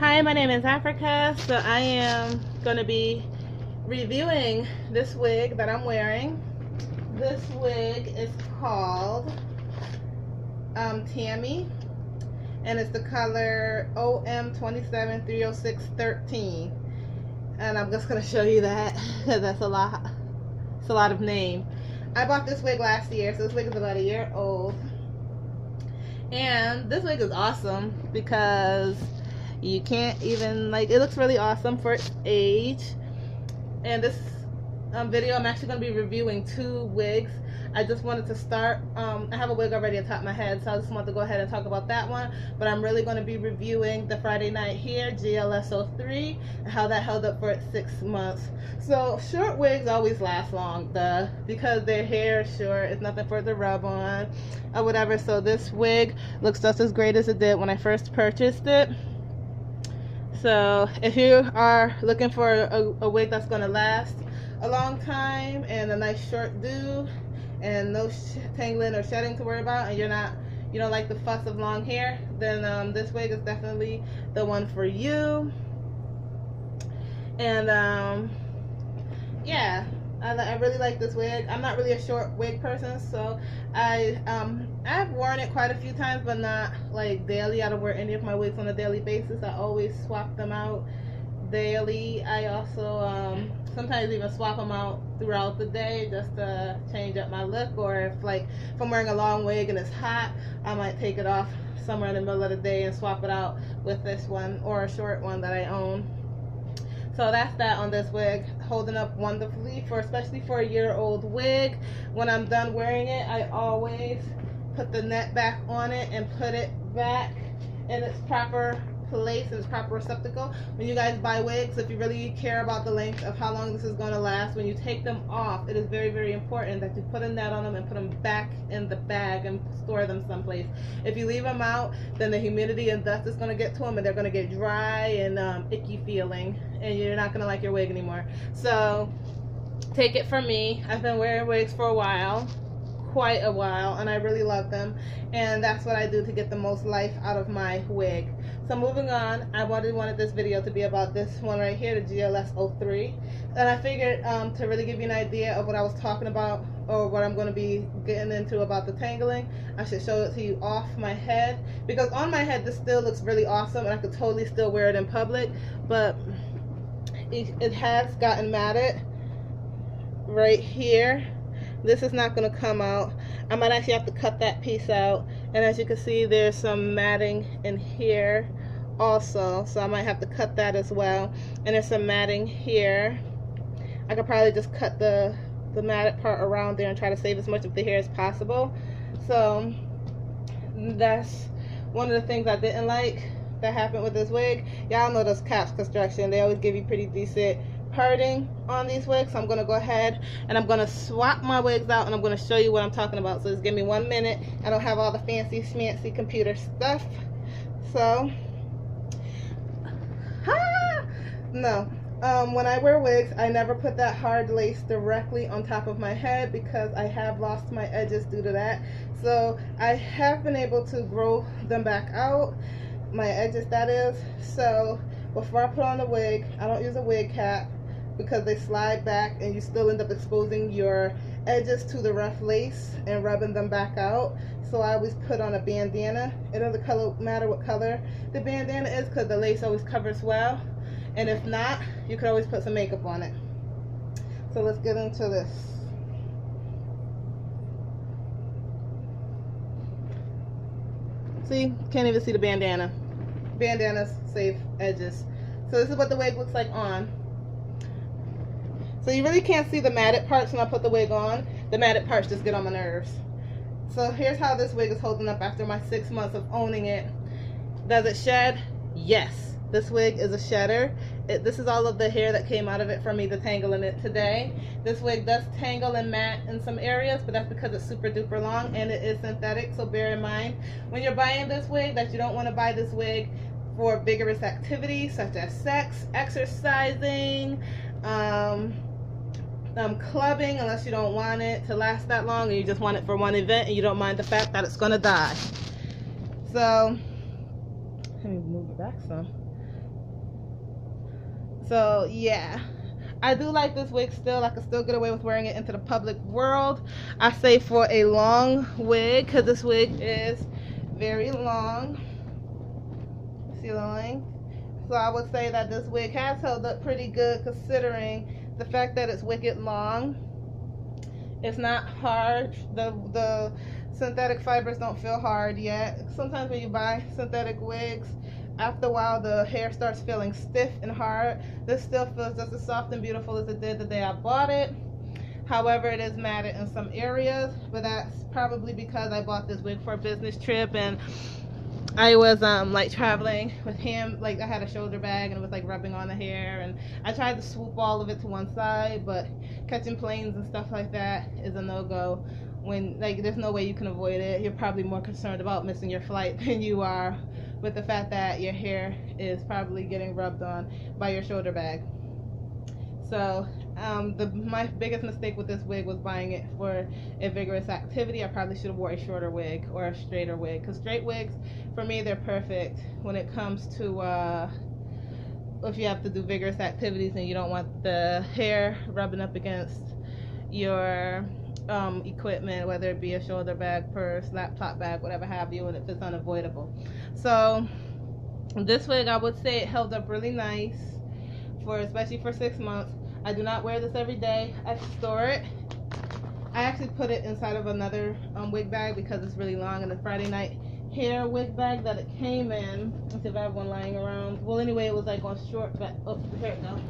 Hi, my name is Africa. So I am going to be reviewing this wig that I'm wearing. This wig is called Tammi, and it's the color OM2730613. And I'm just going to show you that because that's a lot. It's a lot of name. I bought this wig last year, so this wig is about a year old. And this wig is awesome because you can't even, like, it looks really awesome for its age. And this video, I'm actually going to be reviewing two wigs. I just wanted to start, I have a wig already on top of my head, so I just wanted to go ahead and talk about that one. But I'm really going to be reviewing the Friday Night Hair GLS 03 and how that held up for its 6 months. So short wigs always last long, because their hair is short. It's nothing for it to rub on or whatever. So this wig looks just as great as it did when I first purchased it. So if you are looking for a wig that's going to last a long time and a nice short do and no tangling or shedding to worry about, and you don't like the fuss of long hair, then this wig is definitely the one for you. And yeah, I really like this wig. I'm not really a short wig person, so I've worn it quite a few times, but not like daily. I don't wear any of my wigs on a daily basis. I always swap them out daily. I also sometimes even swap them out throughout the day just to change up my look, or if I'm wearing a long wig and it's hot, I might take it off somewhere in the middle of the day and swap it out with this one or a short one that I own. So that's that on this wig. Holding up wonderfully, especially for a year-old wig. When I'm done wearing it, I always put the net back on it and put it back in its proper place, in its proper receptacle. When you guys buy wigs, if you really care about the length of how long this is going to last, when you take them off, it is very, very important that you put a net on them and put them back in the bag and store them someplace. If you leave them out, then the humidity and dust is going to get to them, and they're going to get dry and icky feeling, and you're not going to like your wig anymore. So take it from me. I've been wearing wigs for a while, quite a while, and I really love them, and that's what I do to get the most life out of my wig. So moving on, I wanted this video to be about this one right here, the GLS 03, and I figured to really give you an idea of what I was talking about, or what I'm going to be getting into about the tangling, I should show it to you off my head, because on my head this still looks really awesome and I could totally still wear it in public, but it has gotten matted right here. This is not going to come out. I might actually have to cut that piece out, and as you can see, there's some matting in here also, so I might have to cut that as well. And there's some matting here. I could probably just cut the matted part around there and try to save as much of the hair as possible. So that's one of the things I didn't like that happened with this wig. Y'all know those caps construction, they always give you pretty decent parting on these wigs. So I'm going to go ahead and I'm going to swap my wigs out, and I'm going to show you what I'm talking about. So just give me 1 minute. I don't have all the fancy schmancy computer stuff. So no, when I wear wigs, I never put that hard lace directly on top of my head, because I have lost my edges due to that. So I have been able to grow them back out, my edges that is. So before I put on the wig, I don't use a wig cap, because they slide back and you still end up exposing your edges to the rough lace and rubbing them back out. So I always put on a bandana. It doesn't matter what color the bandana is, because the lace always covers well. And if not, you could always put some makeup on it. So let's get into this. See, can't even see the bandana. Bandanas save edges. So this is what the wig looks like on. So you really can't see the matted parts when I put the wig on. The matted parts just get on my nerves. So here's how this wig is holding up after my 6 months of owning it. Does it shed? Yes. This wig is a shedder. This is all of the hair that came out of it for me to tangle in it today. This wig does tangle and mat in some areas, but that's because it's super duper long and it is synthetic. So bear in mind when you're buying this wig that you don't want to buy this wig for vigorous activities such as sex, exercising, clubbing, unless you don't want it to last that long and you just want it for one event and you don't mind the fact that it's going to die. So let me move it back some. So yeah, I do like this wig still. I can still get away with wearing it into the public world. I say for a long wig, because this wig is very long. See the length? So I would say that this wig has held up pretty good considering the fact that it's wicked long. It's not hard. The synthetic fibers don't feel hard yet. Sometimes when you buy synthetic wigs, after a while the hair starts feeling stiff and hard. This still feels just as soft and beautiful as it did the day I bought it. However, it is matted in some areas, but that's probably because I bought this wig for a business trip and I was like traveling with him. Like I had a shoulder bag and it was like rubbing on the hair, and I tried to swoop all of it to one side, but catching planes and stuff like that is a no-go. When like there's no way you can avoid it. You're probably more concerned about missing your flight than you are with the fact that your hair is probably getting rubbed on by your shoulder bag. So my biggest mistake with this wig was buying it for a vigorous activity. I probably should have wore a shorter wig or a straighter wig, because straight wigs for me they're perfect when it comes to if you have to do vigorous activities and you don't want the hair rubbing up against your equipment, whether it be a shoulder bag, purse, laptop bag, whatever have you, and if it's unavoidable. So this wig, I would say it held up really nice, especially for 6 months. I do not wear this every day. I store it. I actually put it inside of another wig bag because it's really long, and the Friday Night Hair wig bag that it came in. Let's see if I have one lying around. Well, anyway, it was like on short back. Oh, here it goes.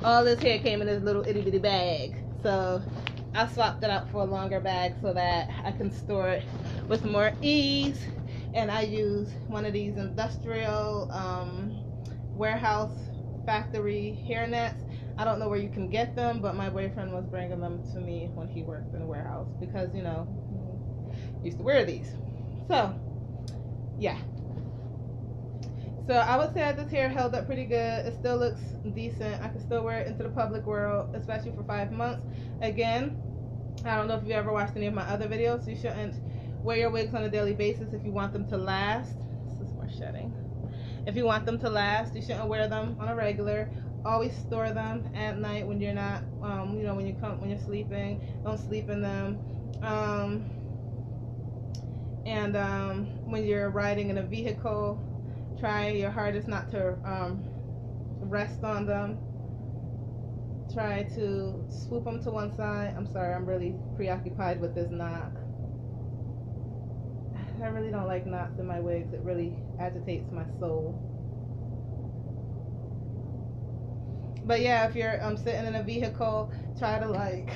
All this hair came in this little itty bitty bag, so I swapped it out for a longer bag so that I can store it with more ease. And I use one of these industrial warehouse factory hair nets. I don't know where you can get them, but my boyfriend was bringing them to me when he worked in a warehouse because, you know, he used to wear these. So yeah, so I would say that this hair held up pretty good. It still looks decent. I can still wear it into the public world, especially for 5 months. Again, I don't know if you ever watched any of my other videos. You shouldn't wear your wigs on a daily basis if you want them to last. This is more shedding. If you want them to last, you shouldn't wear them on a regular. Always store them at night when you're not, you know, when you're sleeping. Don't sleep in them. When you're riding in a vehicle, try your hardest not to rest on them. Try to swoop them to one side. I'm sorry, I'm really preoccupied with this knot. I really don't like knots in my wigs. It really agitates my soul. But yeah, if you're sitting in a vehicle, try to like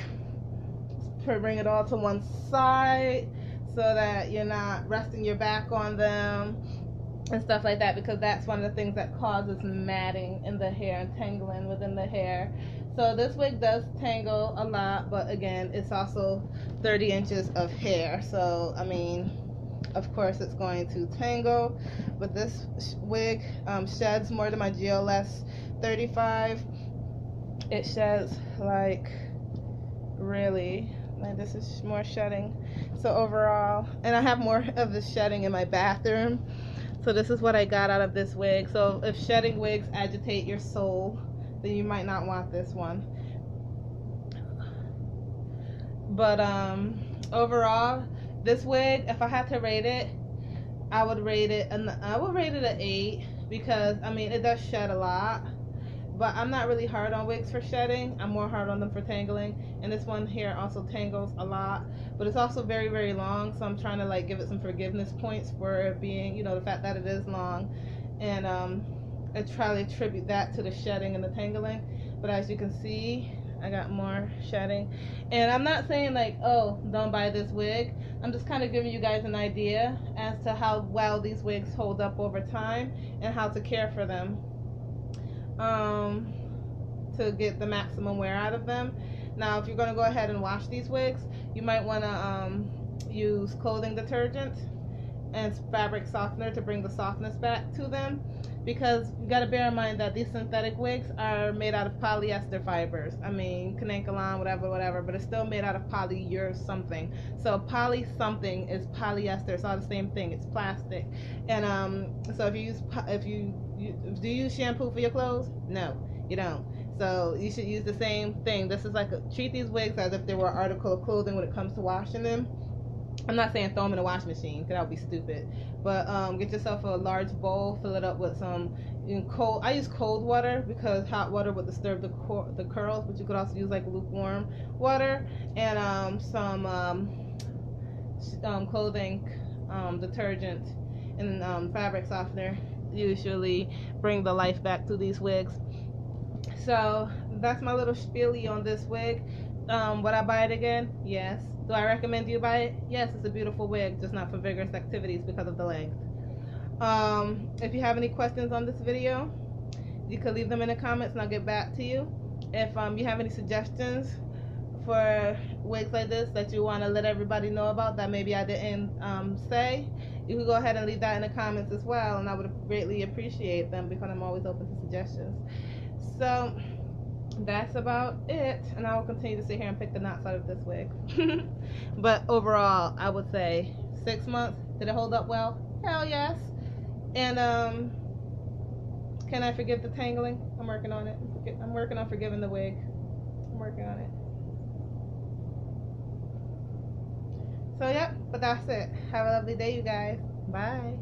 bring it all to one side so that you're not resting your back on them and stuff like that, because that's one of the things that causes matting in the hair and tangling within the hair. So this wig does tangle a lot, but again, it's also 30 inches of hair. So I mean, of course it's going to tangle, but this wig sheds more than my GLS 35. It sheds like really, like this is more shedding. So overall, and I have more of the shedding in my bathroom. So this is what I got out of this wig. So if shedding wigs agitate your soul, then you might not want this one. But overall, this wig, if I had to rate it, I would rate it an 8, because I mean it does shed a lot, but I'm not really hard on wigs for shedding. I'm more hard on them for tangling, and this one here also tangles a lot, but it's also very, very long, so I'm trying to like give it some forgiveness points for being, you know, the fact that it is long, and I try to attribute that to the shedding and the tangling. But as you can see, I got more shedding, and I'm not saying like, oh, don't buy this wig. I'm just kind of giving you guys an idea as to how well these wigs hold up over time and how to care for them to get the maximum wear out of them. Now, if you're going to go ahead and wash these wigs, you might want to use clothing detergent and fabric softener to bring the softness back to them. because you got to bear in mind that these synthetic wigs are made out of polyester fibers. I mean, Kanankalon, whatever, but it's still made out of polyur something. So poly something is polyester. It's all the same thing. It's plastic. And so if you do you use shampoo for your clothes? No, you don't. So you should use the same thing. This is like treat these wigs as if they were an article of clothing when it comes to washing them. I'm not saying throw them in a washing machine, because that would be stupid. But get yourself a large bowl, fill it up with some cold. I use cold water because hot water would disturb the curls, but you could also use like lukewarm water and some clothing detergent and fabric softener. Usually bring the life back to these wigs. So that's my little spiel on this wig. Would I buy it again? Yes. Do I recommend you buy it? Yes, it's a beautiful wig, just not for vigorous activities because of the length. If you have any questions on this video, you can leave them in the comments and I'll get back to you. If you have any suggestions for wigs like this that you want to let everybody know about that maybe I didn't say, you can go ahead and leave that in the comments as well, and I would greatly appreciate them because I'm always open to suggestions. So that's about it, and I will continue to sit here and pick the knots out of this wig. But overall, I would say 6 months. Did it hold up well? Hell yes. And can I forgive the tangling? I'm working on it. I'm working on forgiving the wig. I'm working on it. So yep, but that's it. Have a lovely day, you guys. Bye.